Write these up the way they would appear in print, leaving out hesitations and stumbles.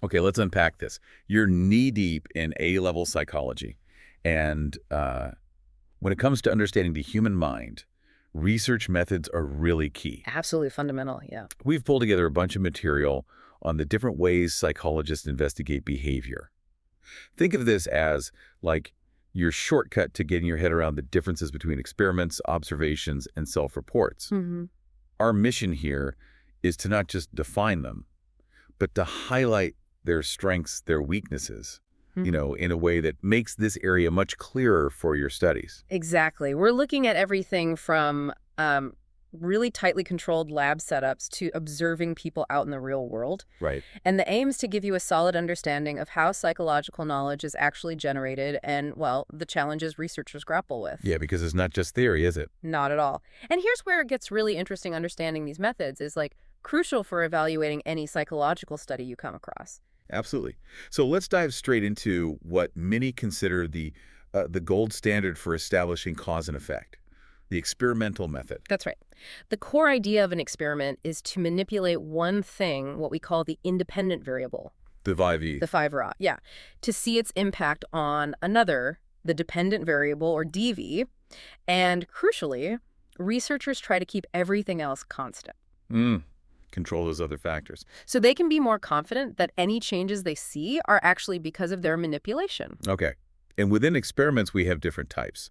Okay, let's unpack this. You're knee-deep in A-level psychology. And when it comes to understanding the human mind, research methods are really key. Absolutely fundamental, yeah. We've pulled together a bunch of material on the different ways psychologists investigate behavior. Think of this as, like, your shortcut to getting your head around the differences between experiments, observations, and self-reports. Hmm. Our mission here is to not just define them, but to highlight their strengths, their weaknesses, in a way that makes this area much clearer for your studies. Exactly. We're looking at everything from really tightly controlled lab setups to observing people out in the real world. Right. And the aim is to give you a solid understanding of how psychological knowledge is actually generated and, well, the challenges researchers grapple with. Yeah, because it's not just theory, is it? Not at all. And here's where it gets really interesting. Understanding these methods is crucial for evaluating any psychological study you come across. Absolutely. So let's dive straight into what many consider the gold standard for establishing cause and effect, the experimental method. That's right. The core idea of an experiment is to manipulate one thing, what we call the independent variable, The VIV. the 5-Ra, yeah, to see its impact on another, the dependent variable, or DV. And crucially, researchers try to keep everything else constant. Control those other factors. So they can be more confident that any changes they see are actually because of their manipulation. Okay. And within experiments, we have different types.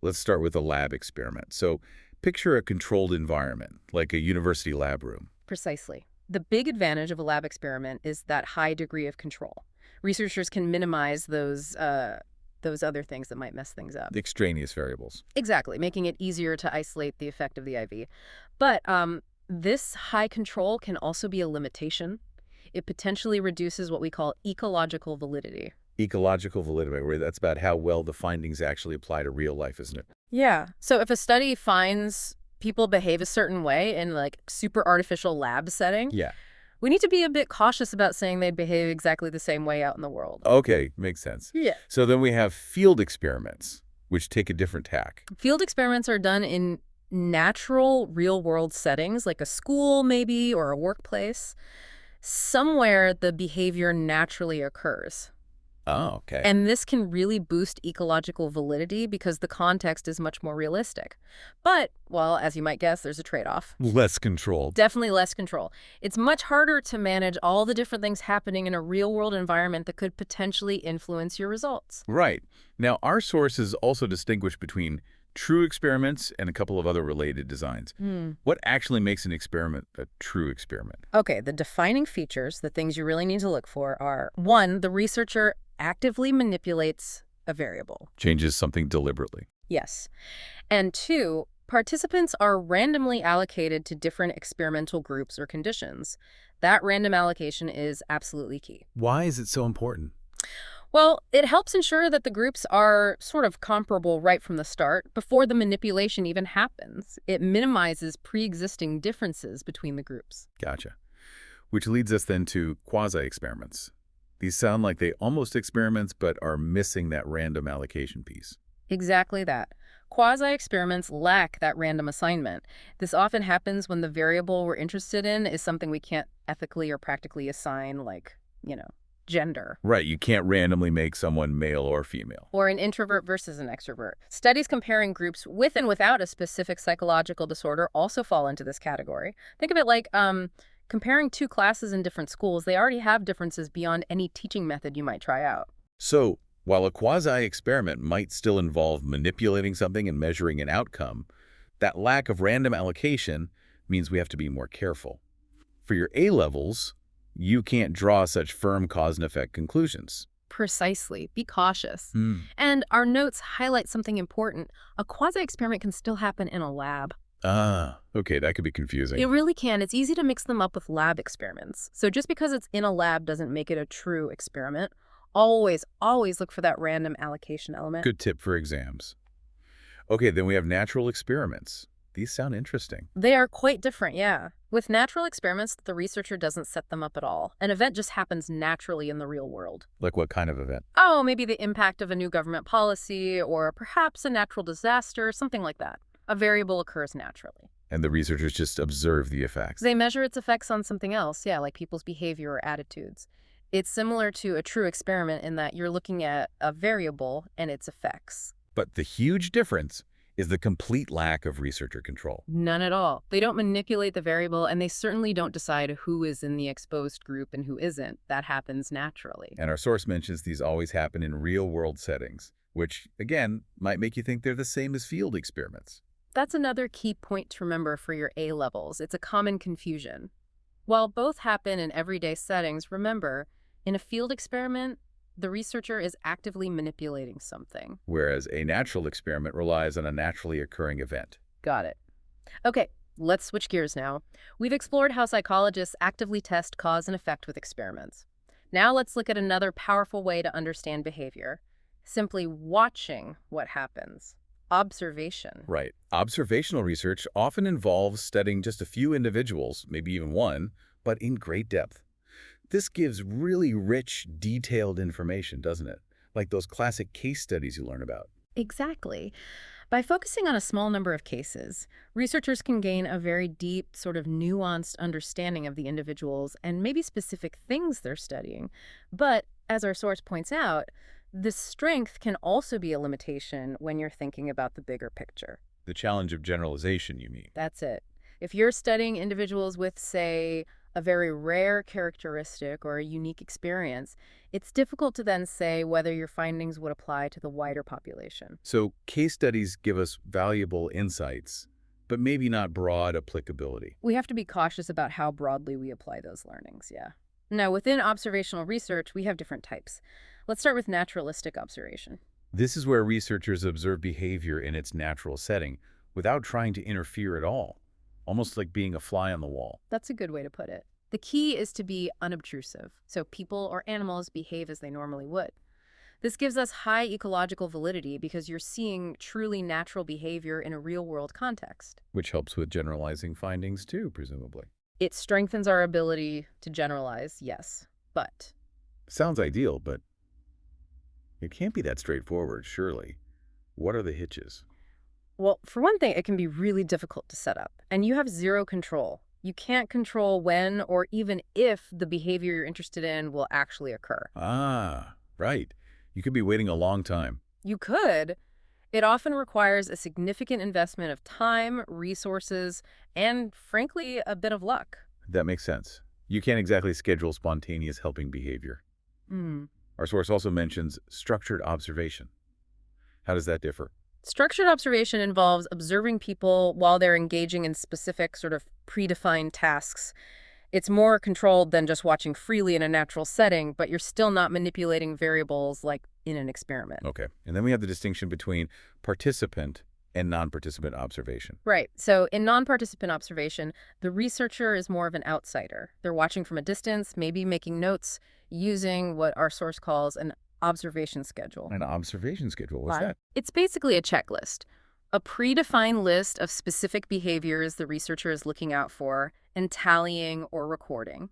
Let's start with a lab experiment. So picture a controlled environment, like a university lab room. Precisely. The big advantage of a lab experiment is that high degree of control. Researchers can minimize those other things that might mess things up. The extraneous variables. Exactly, making it easier to isolate the effect of the IV. But this high control can also be a limitation. It potentially reduces what we call ecological validity. Ecological validity, where that's about how well the findings actually apply to real life, isn't it? Yeah. So if a study finds people behave a certain way in super artificial lab setting, Yeah. we need to be a bit cautious about saying they'd behave exactly the same way out in the world. Okay, makes sense. Yeah. So then we have field experiments, which take a different tack. Field experiments are done in natural, real-world settings, like a school maybe, or a workplace, somewhere the behavior naturally occurs. Oh, okay. And this can really boost ecological validity because the context is much more realistic. But, well, as you might guess, there's a trade-off. Less controlled. Definitely less control. It's much harder to manage all the different things happening in a real-world environment that could potentially influence your results. Right. Now, our sources also distinguish between true experiments and a couple of other related designs. What actually makes an experiment a true experiment? Okay, the defining features, the things you really need to look for are, 1, the researcher actively manipulates a variable. Changes something deliberately. Yes. And 2, participants are randomly allocated to different experimental groups or conditions. That random allocation is absolutely key. Why is it so important? Well, it helps ensure that the groups are sort of comparable right from the start, before the manipulation even happens. It minimizes pre-existing differences between the groups. Gotcha. Which leads us then to quasi-experiments. These sound like they almost experiments, but are missing that random allocation piece. Exactly that. Quasi-experiments lack that random assignment. This often happens when the variable we're interested in is something we can't ethically or practically assign, gender. Right, you can't randomly make someone male or female. Or an introvert versus an extrovert. Studies comparing groups with and without a specific psychological disorder also fall into this category. Think of it like comparing 2 classes in different schools. They already have differences beyond any teaching method you might try out. So, while a quasi-experiment might still involve manipulating something and measuring an outcome, that lack of random allocation means we have to be more careful. For your A-levels, you can't draw such firm cause and effect conclusions. Precisely. Be cautious. And our notes highlight something important. A quasi-experiment can still happen in a lab. Ah, okay, that could be confusing. It really can. It's easy to mix them up with lab experiments. So just because it's in a lab doesn't make it a true experiment. Always, always look for that random allocation element. Good tip for exams. Okay, then we have natural experiments. These sound interesting. They are quite different, yeah. With natural experiments, the researcher doesn't set them up at all. An event just happens naturally in the real world. Like what kind of event? Oh, maybe the impact of a new government policy, or perhaps a natural disaster, something like that. A variable occurs naturally. And the researchers just observe the effects. They measure its effects on something else, yeah, like people's behavior or attitudes. It's similar to a true experiment in that you're looking at a variable and its effects. But the huge difference is the complete lack of researcher control. None at all. They don't manipulate the variable, and they certainly don't decide who is in the exposed group and who isn't. That happens naturally. And our source mentions these always happen in real-world settings, which, again, might make you think they're the same as field experiments. That's another key point to remember for your A levels. It's a common confusion. While both happen in everyday settings, remember, in a field experiment, the researcher is actively manipulating something. Whereas a natural experiment relies on a naturally occurring event. Got it. Okay, let's switch gears now. We've explored how psychologists actively test cause and effect with experiments. Now let's look at another powerful way to understand behavior. Simply watching what happens. Observation. Right. Observational research often involves studying just a few individuals, maybe even one, but in great depth. This gives really rich, detailed information, doesn't it? Like those classic case studies you learn about. Exactly. By focusing on a small number of cases, researchers can gain a very deep, sort of nuanced understanding of the individuals and maybe specific things they're studying. But, as our source points out, this strength can also be a limitation when you're thinking about the bigger picture. The challenge of generalization, you mean? That's it. If you're studying individuals with, say, a very rare characteristic or a unique experience, it's difficult to then say whether your findings would apply to the wider population. So case studies give us valuable insights, but maybe not broad applicability. We have to be cautious about how broadly we apply those learnings, yeah. Now, within observational research, we have different types. Let's start with naturalistic observation. This is where researchers observe behavior in its natural setting without trying to interfere at all, almost like being a fly on the wall. That's a good way to put it. The key is to be unobtrusive, so people or animals behave as they normally would. This gives us high ecological validity because you're seeing truly natural behavior in a real-world context. Which helps with generalizing findings too, presumably. It strengthens our ability to generalize, yes, but... Sounds ideal, but it can't be that straightforward, surely. What are the hitches? Well, for one thing, it can be really difficult to set up, and you have zero control. You can't control when or even if the behavior you're interested in will actually occur. Ah, right. You could be waiting a long time. You could. It often requires a significant investment of time, resources, and, frankly, a bit of luck. That makes sense. You can't exactly schedule spontaneous helping behavior. Our source also mentions structured observation. How does that differ? Structured observation involves observing people while they're engaging in specific sort of predefined tasks. It's more controlled than just watching freely in a natural setting, but you're still not manipulating variables like in an experiment. Okay. And then we have the distinction between participant and non-participant observation. Right. So in non-participant observation, the researcher is more of an outsider. They're watching from a distance, maybe making notes, using what our source calls an observation schedule. An observation schedule, what's that? It's basically a checklist, a predefined list of specific behaviors the researcher is looking out for and tallying or recording.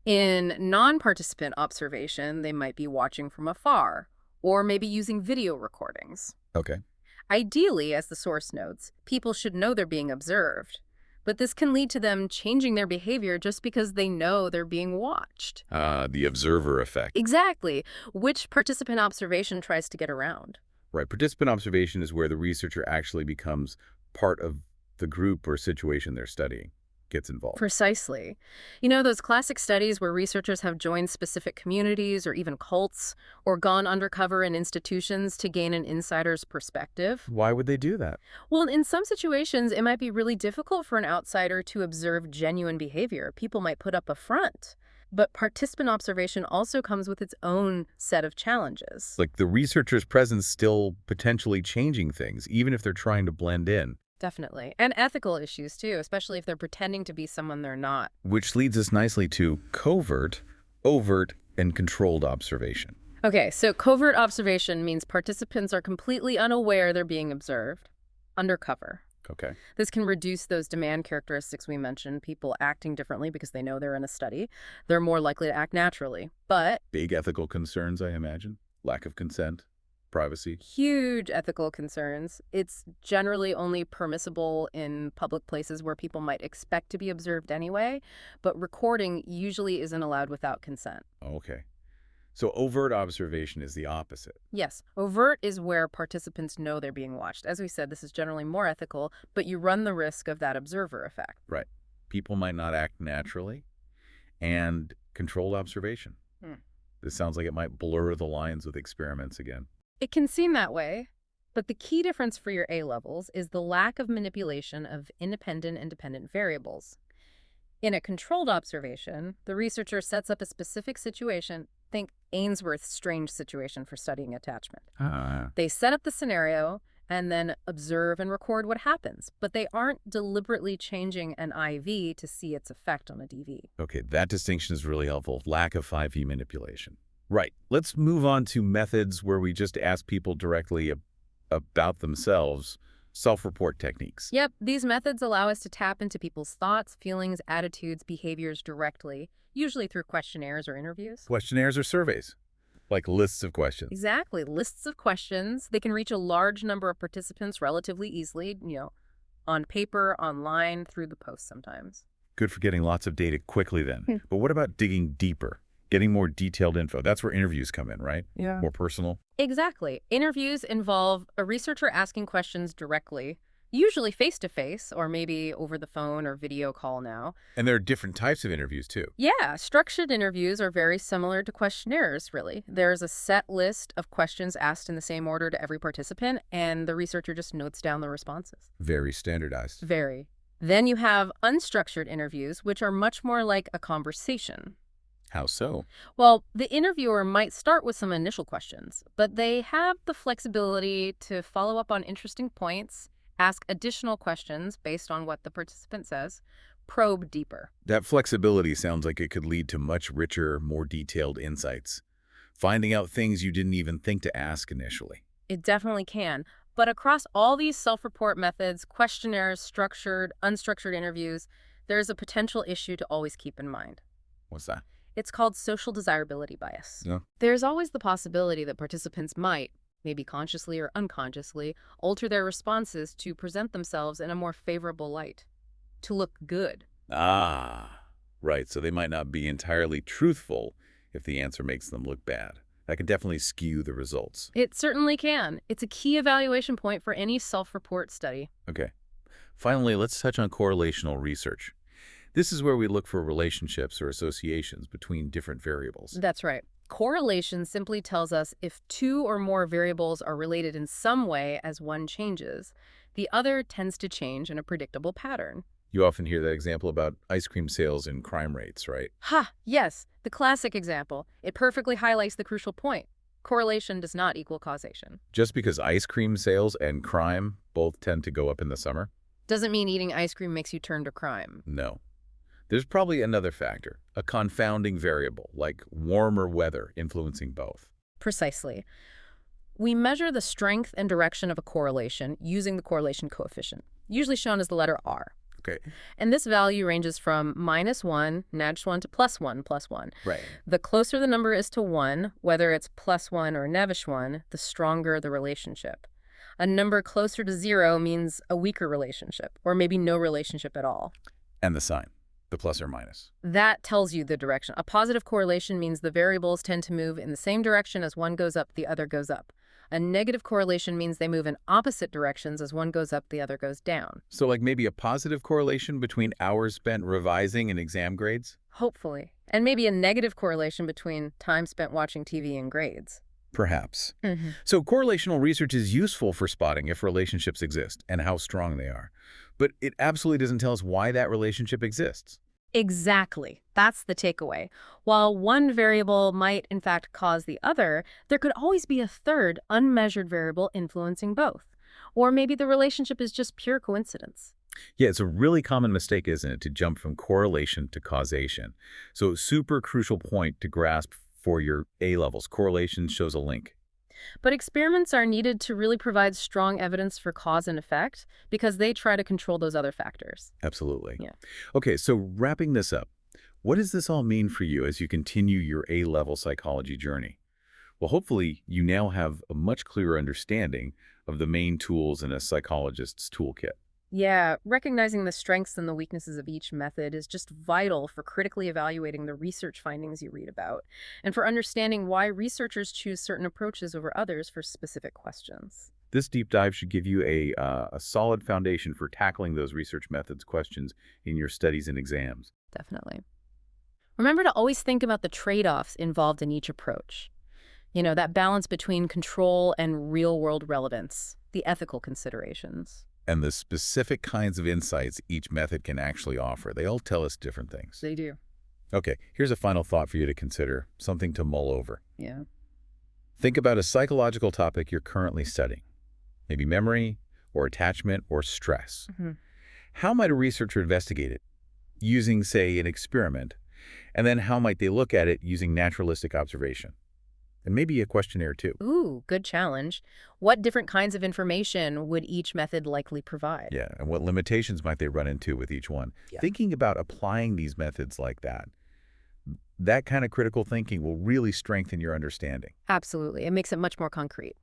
In non-participant observation, they might be watching from afar or maybe using video recordings. Okay. Ideally, as the source notes, people should know they're being observed, but this can lead to them changing their behavior just because they know they're being watched. The observer effect. Exactly, which participant observation tries to get around. Right. Participant observation is where the researcher actually becomes part of the group or situation they're studying, gets involved. Precisely. You know, those classic studies where researchers have joined specific communities or even cults or gone undercover in institutions to gain an insider's perspective? Why would they do that? Well, in some situations, it might be really difficult for an outsider to observe genuine behavior. People might put up a front. But participant observation also comes with its own set of challenges. Like the researcher's presence still potentially changing things, even if they're trying to blend in. Definitely. And ethical issues, too, especially if they're pretending to be someone they're not. Which leads us nicely to covert, overt, and controlled observation. Okay, so covert observation means participants are completely unaware they're being observed. Undercover. Okay. This can reduce those demand characteristics we mentioned, people acting differently because they know they're in a study. They're more likely to act naturally. But Big ethical concerns, I imagine. Lack of consent. privacy? Huge ethical concerns. It's generally only permissible in public places where people might expect to be observed anyway, but recording usually isn't allowed without consent. Okay. So overt observation is the opposite. Yes, overt is where participants know they're being watched. As we said, this is generally more ethical, but you run the risk of that observer effect. Right. People might not act naturally, and controlled observation. Hmm. This sounds like it might blur the lines with experiments again. It can seem that way, but the key difference for your A levels is the lack of manipulation of independent and dependent variables. In a controlled observation, the researcher sets up a specific situation. Think Ainsworth's strange situation for studying attachment. Ah. They set up the scenario and then observe and record what happens, but they aren't deliberately changing an IV to see its effect on a DV. Okay, that distinction is really helpful. Lack of 5V manipulation. Right. Let's move on to methods where we just ask people directly about themselves, self-report techniques. Yep, these methods allow us to tap into people's thoughts, feelings, attitudes, behaviors directly, usually through questionnaires or interviews. Questionnaires or surveys, like lists of questions. Exactly, lists of questions. They can reach a large number of participants relatively easily, on paper, online, through the post sometimes. Good for getting lots of data quickly then. But what about digging deeper, getting more detailed info? That's where interviews come in, right? Yeah. More personal. Exactly. Interviews involve a researcher asking questions directly, usually face-to-face or maybe over the phone or video call now. And there are different types of interviews too. Yeah, structured interviews are very similar to questionnaires, really. There's a set list of questions asked in the same order to every participant, and the researcher just notes down the responses. Very standardized. Very. Then you have unstructured interviews, which are much more like a conversation. How so? Well, the interviewer might start with some initial questions, but they have the flexibility to follow up on interesting points, ask additional questions based on what the participant says, probe deeper. That flexibility sounds like it could lead to much richer, more detailed insights. Finding out things you didn't even think to ask initially. It definitely can. But across all these self-report methods, questionnaires, structured, unstructured interviews, there's a potential issue to always keep in mind. What's that? It's called social desirability bias. Yeah. There's always the possibility that participants might, maybe consciously or unconsciously, alter their responses to present themselves in a more favorable light, to look good. Ah, right. So they might not be entirely truthful if the answer makes them look bad. That can definitely skew the results. It certainly can. It's a key evaluation point for any self-report study. Okay. Finally, let's touch on correlational research. This is where we look for relationships or associations between different variables. That's right. Correlation simply tells us if two or more variables are related in some way as one changes, the other tends to change in a predictable pattern. You often hear that example about ice cream sales and crime rates, right? Ha! Yes, the classic example. It perfectly highlights the crucial point. Correlation does not equal causation. Just because ice cream sales and crime both tend to go up in the summer? Doesn't mean eating ice cream makes you turn to crime. No. There's probably another factor, a confounding variable, like warmer weather influencing both. Precisely. We measure the strength and direction of a correlation using the correlation coefficient, usually shown as the letter R. Okay. And this value ranges from -1, -1 to +1, +1. Right. The closer the number is to 1, whether it's +1 or -1, the stronger the relationship. A number closer to 0 means a weaker relationship, or maybe no relationship at all. And the sign, the plus or minus. That tells you the direction. A positive correlation means the variables tend to move in the same direction as one goes up, the other goes up. A negative correlation means they move in opposite directions as one goes up, the other goes down. So like maybe a positive correlation between hours spent revising and exam grades? Hopefully. And maybe a negative correlation between time spent watching TV and grades. Perhaps. So correlational research is useful for spotting if relationships exist and how strong they are. But it absolutely doesn't tell us why that relationship exists. Exactly. That's the takeaway. While one variable might, in fact, cause the other, there could always be a third, unmeasured variable influencing both. Or maybe the relationship is just pure coincidence. Yeah, it's a really common mistake, isn't it, to jump from correlation to causation. So super crucial point to grasp for your A levels. Correlation shows a link. But experiments are needed to really provide strong evidence for cause and effect because they try to control those other factors. Absolutely. Yeah. Okay, so wrapping this up, what does this all mean for you as you continue your A-level psychology journey? Well, hopefully you now have a much clearer understanding of the main tools in a psychologist's toolkit. Yeah, recognizing the strengths and the weaknesses of each method is just vital for critically evaluating the research findings you read about, and for understanding why researchers choose certain approaches over others for specific questions. This deep dive should give you a solid foundation for tackling those research methods questions in your studies and exams. Definitely. Remember to always think about the trade-offs involved in each approach. That balance between control and real-world relevance, the ethical considerations. And the specific kinds of insights each method can actually offer. They all tell us different things. They do. Okay, here's a final thought for you to consider, something to mull over. Yeah. Think about a psychological topic you're currently studying, maybe memory or attachment or stress. Mhm. How might a researcher investigate it using, say, an experiment? And then how might they look at it using naturalistic observation? And maybe a questionnaire too. Ooh, good challenge. What different kinds of information would each method likely provide? Yeah, and what limitations might they run into with each one? Yeah. Thinking about applying these methods like that kind of critical thinking will really strengthen your understanding. Absolutely. It makes it much more concrete.